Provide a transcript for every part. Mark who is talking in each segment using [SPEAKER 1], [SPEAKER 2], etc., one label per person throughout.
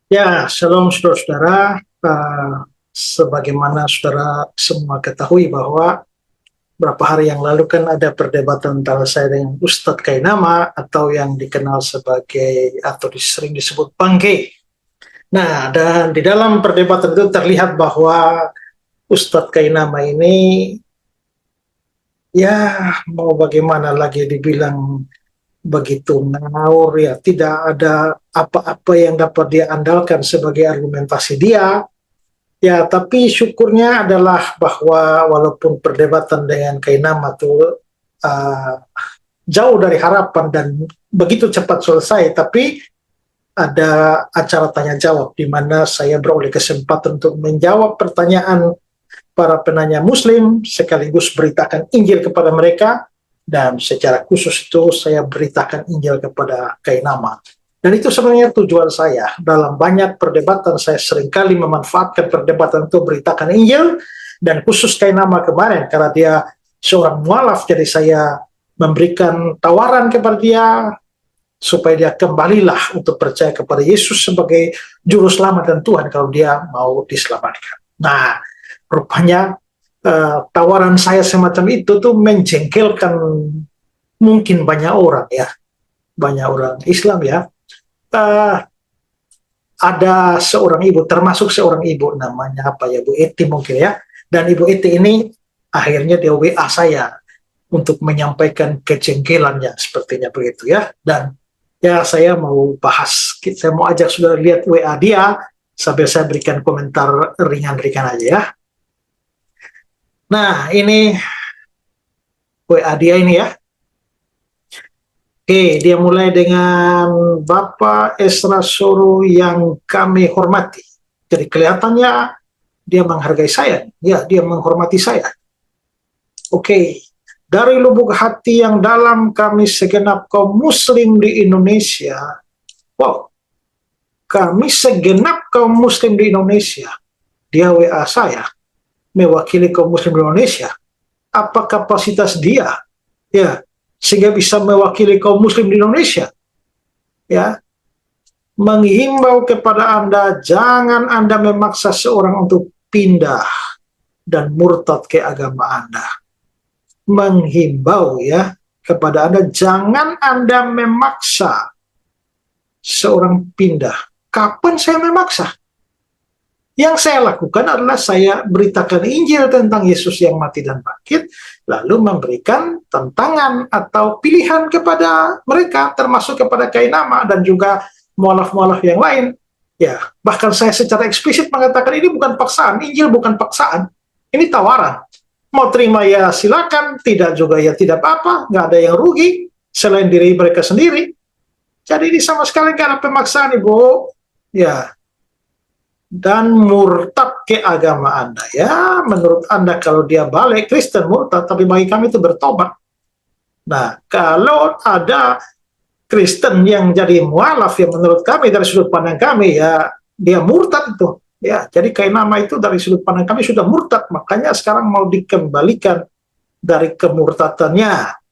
[SPEAKER 1] Ya, shalom saudara-saudara. Sebagaimana saudara semua ketahui bahwa beberapa hari yang lalu kan ada perdebatan antara saya dengan Ustadz Kainama atau yang dikenal sebagai atau sering disebut Bangke. Nah, dan di dalam perdebatan itu terlihat bahwa Ustadz Kainama ini ya mau bagaimana lagi dibilang begitu ngawur ya, tidak ada apa-apa yang dapat dia andalkan sebagai argumentasi dia. Ya, tapi syukurnya adalah bahwa walaupun perdebatan dengan Kainama itu uh, jauh dari harapan dan begitu cepat selesai, tapi ada acara tanya jawab di mana saya beroleh kesempatan untuk menjawab pertanyaan para penanya Muslim sekaligus beritakan Injil kepada mereka, dan secara khusus itu saya beritakan Injil kepada Kainama. Dan itu sebenarnya tujuan saya. Dalam banyak perdebatan, saya seringkali memanfaatkan perdebatan itu beritakan Injil, dan khusus Kainama kemarin, karena dia seorang mualaf, jadi saya memberikan tawaran kepada dia, supaya dia kembalilah untuk percaya kepada Yesus sebagai Juru Selamat dan Tuhan kalau dia mau diselamatkan. Nah, rupanya tawaran saya semacam itu tuh menjengkelkan mungkin banyak orang ya, banyak orang Islam ya. Uh, ada seorang ibu, termasuk seorang ibu namanya apa ya, Bu Eti mungkin ya. Dan Ibu Eti ini akhirnya dia WA saya untuk menyampaikan kejengkelannya sepertinya begitu ya. Dan ya saya mau bahas, saya mau ajak saudara lihat WA dia sambil saya berikan komentar ringan-ringan aja ya. Nah, ini WA dia ini ya. Oke, dia mulai dengan Bapak Esra Soro yang kami hormati. Jadi kelihatannya dia menghargai saya. Ya, dia menghormati saya. Oke, dari lubuk hati yang dalam kami segenap kaum muslim di Indonesia. Wow, kami segenap kaum muslim di Indonesia. Dia WA saya, mewakili kaum muslim di Indonesia. Apa kapasitas dia? Ya, sehingga bisa mewakili kaum muslim di Indonesia. Ya, menghimbau kepada Anda, jangan Anda memaksa seorang untuk pindah dan murtad ke agama Anda. Menghimbau ya kepada Anda, jangan Anda memaksa seorang pindah. Kapan saya memaksa? Yang saya lakukan adalah saya beritakan Injil tentang Yesus yang mati dan bangkit, lalu memberikan tantangan atau pilihan kepada mereka, termasuk kepada Kainama dan juga mualaf-mualaf yang lain. Ya, bahkan saya secara eksplisit mengatakan ini bukan paksaan, Injil bukan paksaan, ini tawaran. Mau terima ya silakan, tidak juga ya tidak apa-apa, nggak ada yang rugi selain diri mereka sendiri. Jadi ini sama sekali nggak ada pemaksaan, Ibu. Ya, dan murtad ke agama Anda. Ya, menurut Anda kalau dia balik Kristen murtad, tapi bagi kami itu bertobat. Nah, kalau ada Kristen yang jadi mualaf, yang menurut kami dari sudut pandang kami ya dia murtad itu. Ya, jadi Kainama itu dari sudut pandang kami sudah murtad, makanya sekarang mau dikembalikan dari kemurtadannya.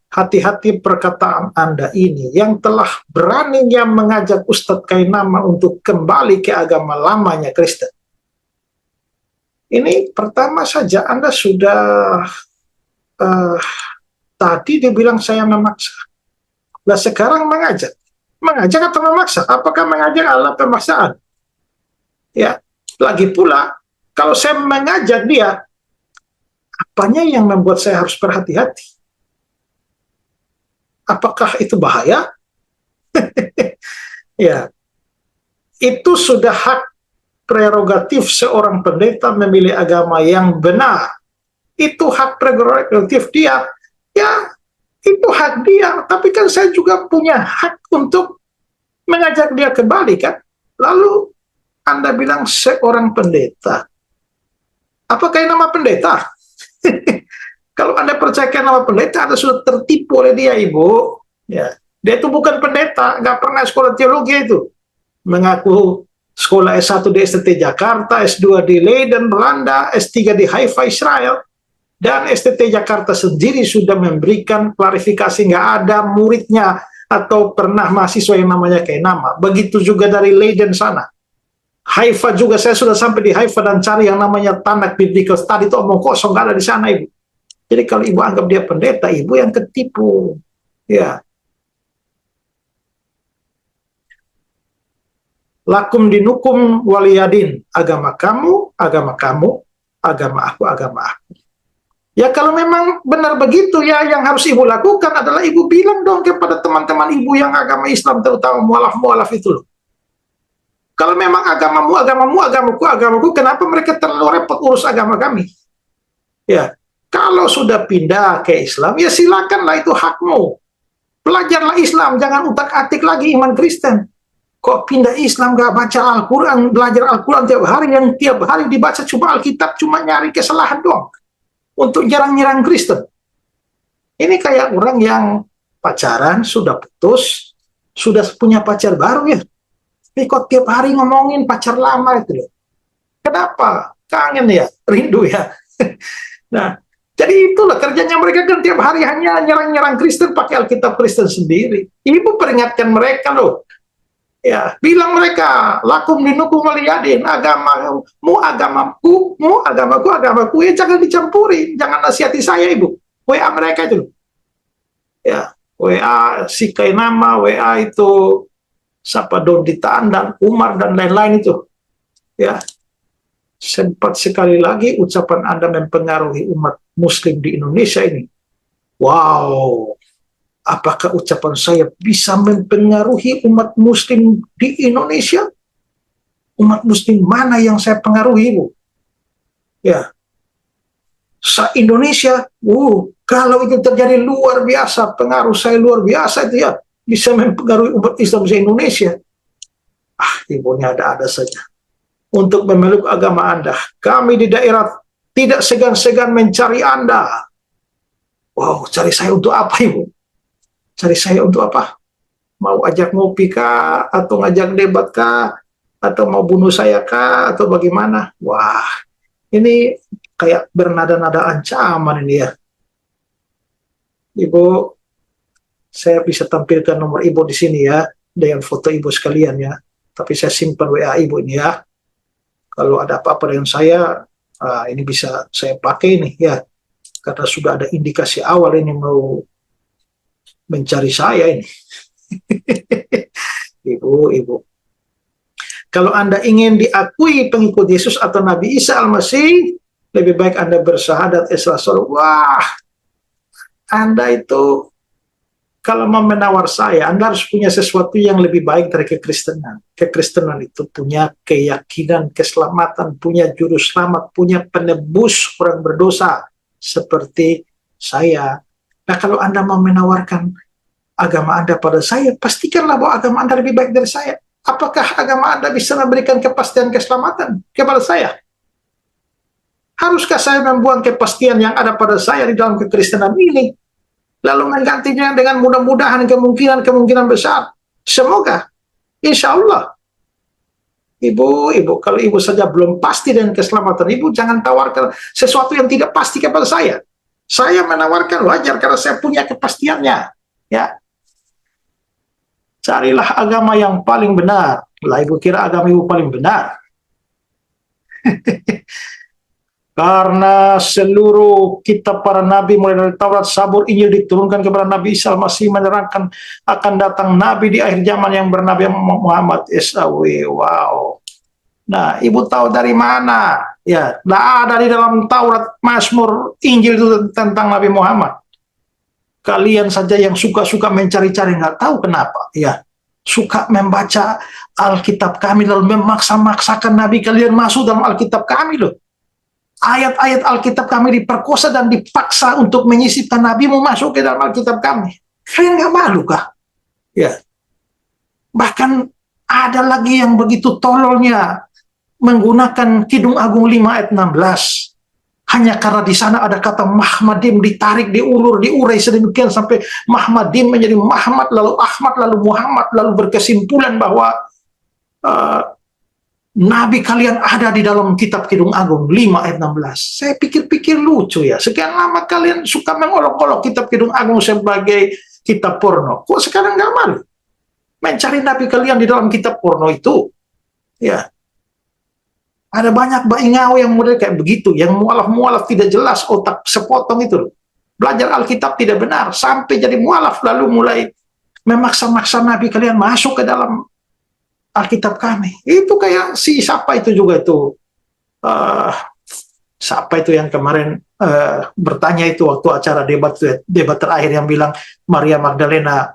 [SPEAKER 1] Hati-hati perkataan Anda ini yang telah beraninya mengajak Ustadz Kainama untuk kembali ke agama lamanya Kristen. Ini pertama saja Anda sudah tadi dibilang saya memaksa. Nah sekarang mengajak. Mengajak atau memaksa? Apakah mengajak adalah pemaksaan? Ya, lagi pula kalau saya mengajak dia, apanya yang membuat saya harus berhati-hati? Apakah itu bahaya? Ya, itu sudah hak prerogatif seorang pendeta memilih agama yang benar. Itu hak prerogatif dia. Ya, itu hak dia. Tapi kan saya juga punya hak untuk mengajak dia kembali kan. Lalu Anda bilang seorang pendeta. Apakah ini nama pendeta? Kalau Anda percayakan nama pendeta, Anda sudah tertipu oleh dia, Ibu. Ya, dia itu bukan pendeta, nggak pernah sekolah teologi itu. Mengaku sekolah S1 di STT Jakarta, S2 di Leiden, Belanda, S3 di Haifa, Israel. Dan STT Jakarta sendiri sudah memberikan klarifikasi, nggak ada muridnya atau pernah mahasiswa yang namanya Kainama. Begitu juga dari Leiden sana. Haifa juga, saya sudah sampai di Haifa dan cari yang namanya Tanakh Biblical Study, itu omong kosong, nggak ada di sana, Ibu. Jadi kalau Ibu anggap dia pendeta, Ibu yang ketipu. Ya. Lakum dinukum waliyadin, agama kamu, agama kamu, agama aku, agama aku. Ya kalau memang benar begitu, ya yang harus Ibu lakukan adalah Ibu bilang dong kepada teman-teman Ibu yang agama Islam, terutama mualaf-mualaf itu loh. Kalau memang agamamu, agamaku, kenapa mereka terlalu repot urus agama kami? Ya, kalau sudah pindah ke Islam, ya silakanlah, itu hakmu. Belajarlah Islam, jangan utak-atik lagi iman Kristen. Kok pindah Islam, gak baca Al-Quran, belajar Al-Quran tiap hari, yang tiap hari dibaca cuma Alkitab, cuma nyari kesalahan doang. Untuk nyerang-nyerang Kristen. Ini kayak orang yang pacaran, sudah putus, sudah punya pacar baru ya. Tapi kok tiap hari ngomongin pacar lama itu loh. Kenapa? Kangen ya? Rindu ya? Nah, jadi itulah kerjanya mereka kan tiap hari hanya nyerang-nyerang Kristen pakai Alkitab Kristen sendiri. Ibu peringatkan mereka loh. Ya, bilang mereka, lakum dinukum waliyadin, agamamu, agamaku, agamaku, ya jangan dicampuri, jangan nasihati saya, Ibu. WA mereka itu loh. Ya, WA si Kainama, WA itu siapa, Doditaan dan Umar dan lain-lain itu. Ya, sempat sekali lagi ucapan Anda mempengaruhi umat Muslim di Indonesia ini. Wow, apakah ucapan saya bisa mempengaruhi umat Muslim di Indonesia? Umat Muslim mana yang saya pengaruhi, Bu? Ya, se-Indonesia, kalau itu terjadi luar biasa, pengaruh saya luar biasa itu ya. Bisa mempengaruhi umat Islam di Indonesia. Ibunya ada-ada saja. Untuk memeluk agama Anda. Kami di daerah tidak segan-segan mencari Anda. Wow, cari saya untuk apa, Ibu? Cari saya untuk apa? Mau ajak ngopi kah? Atau ngajak debat kah? Atau mau bunuh saya kah? Atau bagaimana? Wah, ini kayak bernada-nada ancaman ini ya. Ibu, saya bisa tampilkan nomor Ibu di sini ya, dengan foto Ibu sekalian ya. Tapi saya simpan WA Ibu ini ya. Kalau ada apa-apa dengan saya, ini bisa saya pakai nih ya. Karena sudah ada indikasi awal ini mau mencari saya ini. Ibu. Kalau Anda ingin diakui pengikut Yesus atau Nabi Isa Al-Masih, lebih baik Anda bersyahadat Islam. Wah, Anda itu kalau mau menawar saya, Anda harus punya sesuatu yang lebih baik dari kekristenan. Kekristenan itu punya keyakinan, keselamatan, punya juru selamat, punya penebus orang berdosa seperti saya. Nah, kalau Anda mau menawarkan agama Anda pada saya, pastikanlah bahwa agama Anda lebih baik dari saya. Apakah agama Anda bisa memberikan kepastian keselamatan kepada saya? Haruskah saya membuang kepastian yang ada pada saya di dalam kekristenan ini, lalu menggantinya dengan mudah-mudahan kemungkinan besar? Semoga, insya Allah. Ibu, kalau Ibu saja belum pasti dengan keselamatan Ibu, jangan tawarkan sesuatu yang tidak pasti kepada saya. Saya menawarkan wajar karena saya punya kepastiannya. Ya, carilah agama yang paling benar. Lah, Ibu kira agama Ibu paling benar? Karena seluruh kitab para nabi mulai dari Taurat, Zabur, Injil diturunkan kepada Nabi Isa Al-Masih, menerangkan akan datang nabi di akhir zaman yang bernama Muhammad SAW. Wow. Nah, Ibu tahu dari mana? Ya, dari dalam Taurat, Mazmur, Injil itu tentang Nabi Muhammad. Kalian saja yang suka-suka mencari-cari, nggak tahu kenapa. Ya, suka membaca Alkitab kami lalu memaksa-maksakan Nabi kalian masuk dalam Alkitab kami loh. Ayat-ayat Alkitab kami diperkosa dan dipaksa untuk menyisipkan Nabi mau masuk ke dalam Alkitab kami. Kalian nggak malu kah? Ya. Bahkan ada lagi yang begitu tololnya menggunakan Kidung Agung 5 ayat 16. Hanya karena di sana ada kata Mahmadim, ditarik, diulur, diurai sedemikian sampai Mahmadim menjadi Muhammad, lalu Ahmad, lalu Muhammad, lalu berkesimpulan bahwa Nabi kalian ada di dalam kitab Kidung Agung 5 ayat 16. Saya pikir-pikir lucu ya. Sekian lama kalian suka mengolok-olok kitab Kidung Agung sebagai kitab porno. Kok sekarang nggak malu mencari nabi kalian di dalam kitab porno itu? Ya, ada banyak ingau yang model kayak begitu, yang mualaf-mualaf tidak jelas, otak sepotong itu loh. Belajar Alkitab tidak benar, sampai jadi mualaf, lalu mulai memaksa-maksa nabi kalian masuk ke dalam Alkitab kami. Itu kayak si siapa itu juga itu, siapa itu yang kemarin bertanya itu waktu acara debat terakhir, yang bilang Maria Magdalena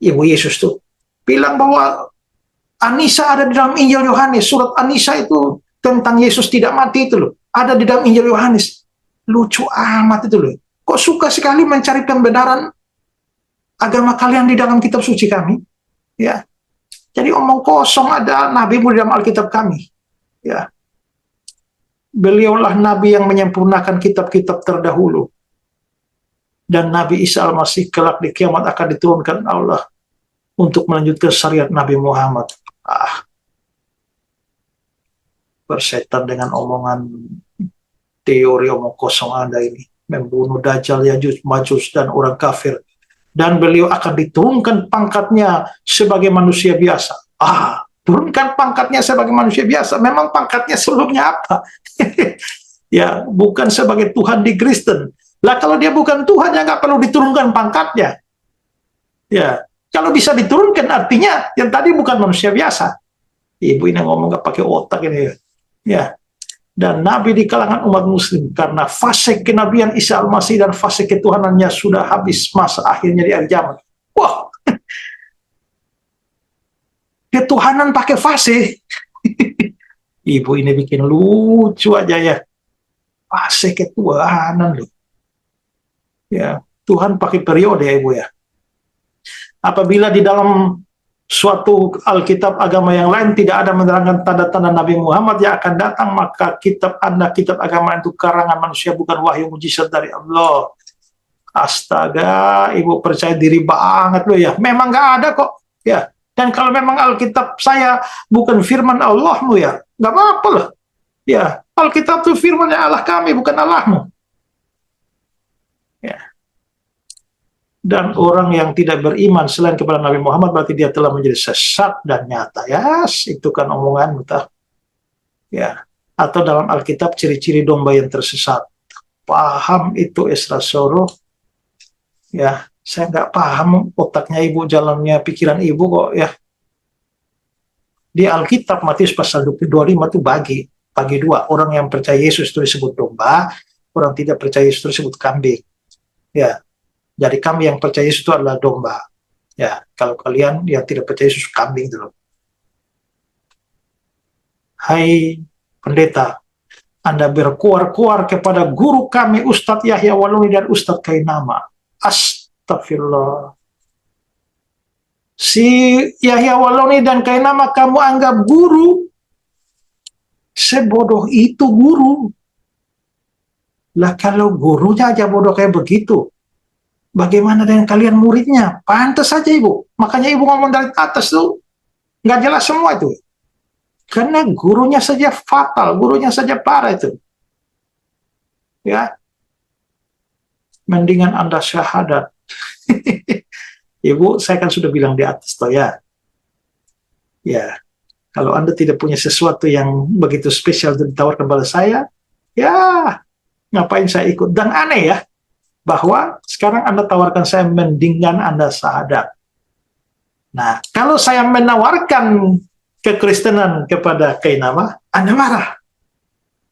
[SPEAKER 1] ibu Yesus tuh bilang bahwa Anisa ada di dalam Injil Yohanes. Surat Anisa itu tentang Yesus tidak mati itu loh, ada di dalam Injil Yohanes. Lucu amat itu loh. Kok suka sekali mencari pembenaran agama kalian di dalam kitab suci kami? Ya. Jadi omong kosong, ada nabi di dalam Alkitab kami. Ya. Beliaulah nabi yang menyempurnakan kitab-kitab terdahulu. Dan Nabi Isa Al-Masih kelak di kiamat akan diturunkan Allah untuk melanjutkan syariat Nabi Muhammad. Bersetan dengan omongan teori omong kosong Anda ini. Membunuh Dajjal, Yajuj, Majus, dan orang kafir. Dan beliau akan diturunkan pangkatnya sebagai manusia biasa. Turunkan pangkatnya sebagai manusia biasa. Memang pangkatnya sebelumnya apa? Ya, bukan sebagai Tuhan di Kristen. Lah kalau dia bukan Tuhan, ya nggak perlu diturunkan pangkatnya. Ya, kalau bisa diturunkan artinya yang tadi bukan manusia biasa. Ibu ini ngomong nggak pakai otak ini. Ya, dan nabi di kalangan umat muslim, karena fase kenabian Isa Al-Masih dan fase ketuhanannya sudah habis, masa akhirnya di akhir zaman. Wah, ketuhanan pakai fase. Ibu ini bikin lucu aja ya. Fase ketuhanan loh. Ya, Tuhan pakai periode ya Ibu ya. Apabila di dalam suatu Alkitab agama yang lain tidak ada menerangkan tanda-tanda Nabi Muhammad yang akan datang, maka kitab Anda, kitab agama itu karangan manusia, bukan wahyu mujizat dari Allah. Astaga, Ibu percaya diri banget loh ya. Memang nggak ada kok ya. Dan kalau memang Alkitab saya bukan firman Allahmu ya, nggak apa-apa loh. Ya, Alkitab itu firman Allah kami, bukan Allahmu. Ya. Dan orang yang tidak beriman selain kepada Nabi Muhammad berarti dia telah menjadi sesat dan nyata. Ya, itu kan omongan mudah. Ya, atau dalam Alkitab ciri-ciri domba yang tersesat. Paham itu Esra Soro? Ya, saya nggak paham otaknya Ibu, jalannya pikiran Ibu kok ya. Di Alkitab Matius pasal 25 itu bagi dua. Orang yang percaya Yesus itu disebut domba, orang tidak percaya Yesus itu disebut kambing. Ya. Jadi kami yang percaya Yesus itu adalah domba. Ya, kalau kalian yang tidak percaya Yesus kambing dulu. Hai pendeta, Anda berkuar-kuar kepada guru kami Ustadz Yahya Waluni dan Ustadz Kainama. Astagfirullah. Si Yahya Waluni dan Kainama kamu anggap guru? Sebodoh itu guru. Lah kalau gurunya aja bodoh kayak begitu, bagaimana dengan kalian muridnya? Pantas saja Ibu. Makanya Ibu ngomong dari atas tuh nggak jelas semua itu. Karena gurunya saja fatal, gurunya saja parah itu. Ya, mendingan Anda syahadat. Ibu, saya kan sudah bilang di atas toh ya. Ya, kalau Anda tidak punya sesuatu yang begitu spesial ditawarkan kepada saya, ya ngapain saya ikut? Dan aneh ya, bahwa sekarang Anda tawarkan saya mendingan Anda syahadat. Nah, kalau saya menawarkan kekristenan kepada Kainama, Anda marah.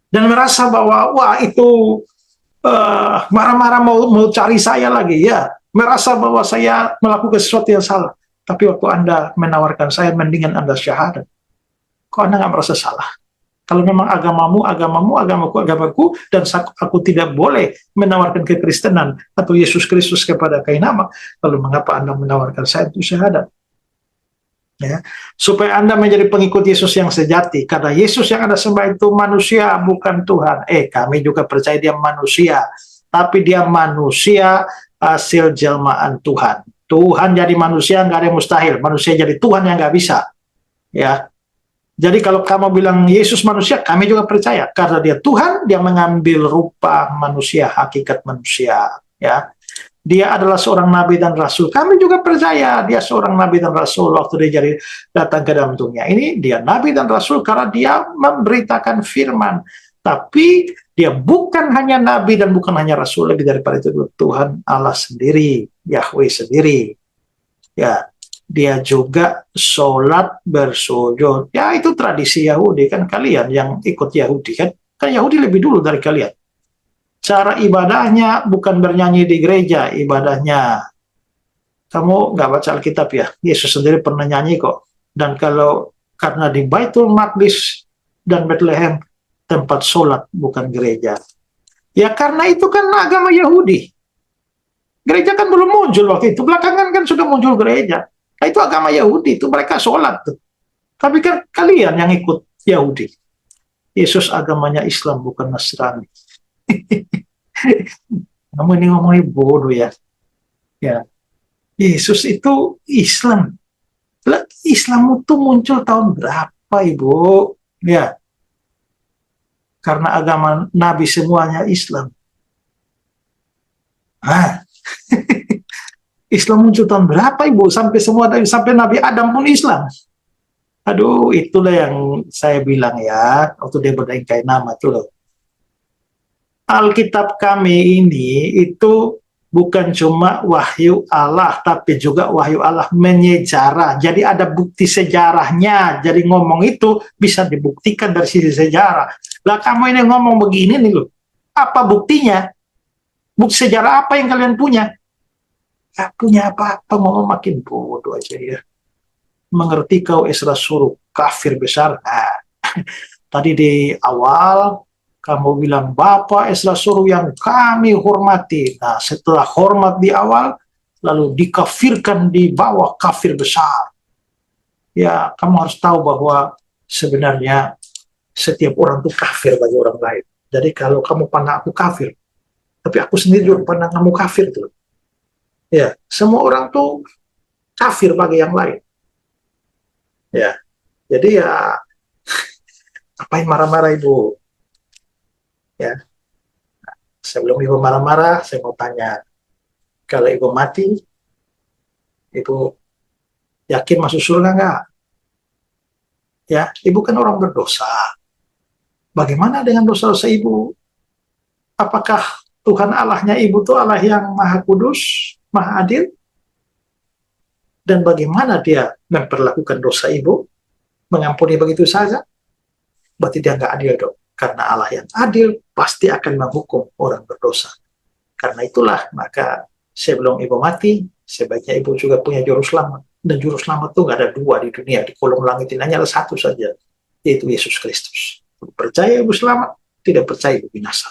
[SPEAKER 1] Dan merasa bahwa, wah itu marah-marah mau cari saya lagi. Ya, merasa bahwa saya melakukan sesuatu yang salah. Tapi waktu Anda menawarkan saya mendingan Anda syahadat, kok Anda nggak merasa salah? Kalau memang agamamu, agamaku, dan aku tidak boleh menawarkan kekristenan atau Yesus Kristus kepada Kainama, lalu mengapa Anda menawarkan saya untuk syahadat? Ya, supaya Anda menjadi pengikut Yesus yang sejati, karena Yesus yang Anda sembah itu manusia, bukan Tuhan. Kami juga percaya dia manusia, tapi dia manusia hasil jelmaan Tuhan. Tuhan jadi manusia nggak ada yang mustahil, manusia jadi Tuhan yang nggak bisa. Ya. Jadi kalau kamu bilang Yesus manusia, kami juga percaya. Karena dia Tuhan, dia mengambil rupa manusia, hakikat manusia. Ya. dia adalah seorang nabi dan rasul. Kami juga percaya dia seorang nabi dan rasul waktu dia jadi datang ke dalam dunia. Ini dia nabi dan rasul karena dia memberitakan firman. Tapi dia bukan hanya nabi dan bukan hanya rasul, lebih daripada itu Tuhan Allah sendiri, Yahweh sendiri. Ya, dia juga sholat bersujud. Ya, itu tradisi Yahudi kan, kalian yang ikut Yahudi kan. Kan Yahudi lebih dulu dari kalian. Cara ibadahnya bukan bernyanyi di gereja, ibadahnya. Kamu nggak baca Alkitab ya? Yesus sendiri pernah nyanyi kok. Dan kalau karena di Baitul Maqdis dan Bethlehem tempat sholat bukan gereja. Ya karena itu kan agama Yahudi. Gereja kan belum muncul waktu itu. Belakangan kan sudah muncul gereja. Nah, itu agama Yahudi, itu mereka sholat tuh. Tapi kan kalian yang ikut Yahudi. Yesus agamanya Islam bukan Nasrani. Kamu ini ngomongnya bodoh ya. Ya, Yesus itu Islam. Islam itu muncul tahun berapa, Ibu? Ya, karena agama Nabi semuanya Islam. Islam muncul tahun berapa, Ibu? Sampai Nabi Adam pun Islam. Aduh, itulah yang saya bilang ya, waktu dia berdengkai nama tuh loh. Alkitab kami ini itu bukan cuma wahyu Allah, tapi juga wahyu Allah menyejarah. Jadi ada bukti sejarahnya. Jadi ngomong itu bisa dibuktikan dari sisi sejarah. Lah kamu ini ngomong begini nih loh. Apa buktinya? Bukti sejarah apa yang kalian punya? Gak punya apa-apa, ngomong makin bodoh aja ya. Mengerti kau Esra suruh kafir besar. Nah, tadi di awal kamu bilang Bapak Esra suruh yang kami hormati. Nah, setelah hormat di awal, lalu dikafirkan di bawah kafir besar. Ya, kamu harus tahu bahwa sebenarnya setiap orang itu kafir bagi orang lain. Jadi kalau kamu pandang aku kafir, tapi aku sendiri juga pandang kamu kafir tuh. Ya, semua orang tuh kafir bagi yang lain. Ya, jadi ya ngapain marah-marah Ibu? Ya, sebelum Ibu marah-marah, saya mau tanya, kalau Ibu mati, Ibu yakin masuk surga nggak? Ya, Ibu kan orang berdosa. Bagaimana dengan dosa-dosa Ibu? Apakah Tuhan Allahnya Ibu itu Allah yang Maha Kudus, Maha Adil? Dan bagaimana dia memperlakukan dosa Ibu? Mengampuni begitu saja? Berarti dia nggak adil dong. Karena Allah yang adil pasti akan menghukum orang berdosa. Karena itulah, maka sebelum Ibu mati, sebaiknya Ibu juga punya juru selamat. Dan juru selamat itu nggak ada dua di dunia. Di kolong langit ini hanya ada satu saja, yaitu Yesus Kristus. Percaya Ibu selamat, tidak percaya Ibu binasa.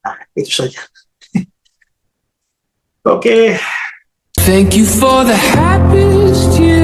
[SPEAKER 1] Nah, itu saja. Oke.
[SPEAKER 2] Thank you for the happiest year.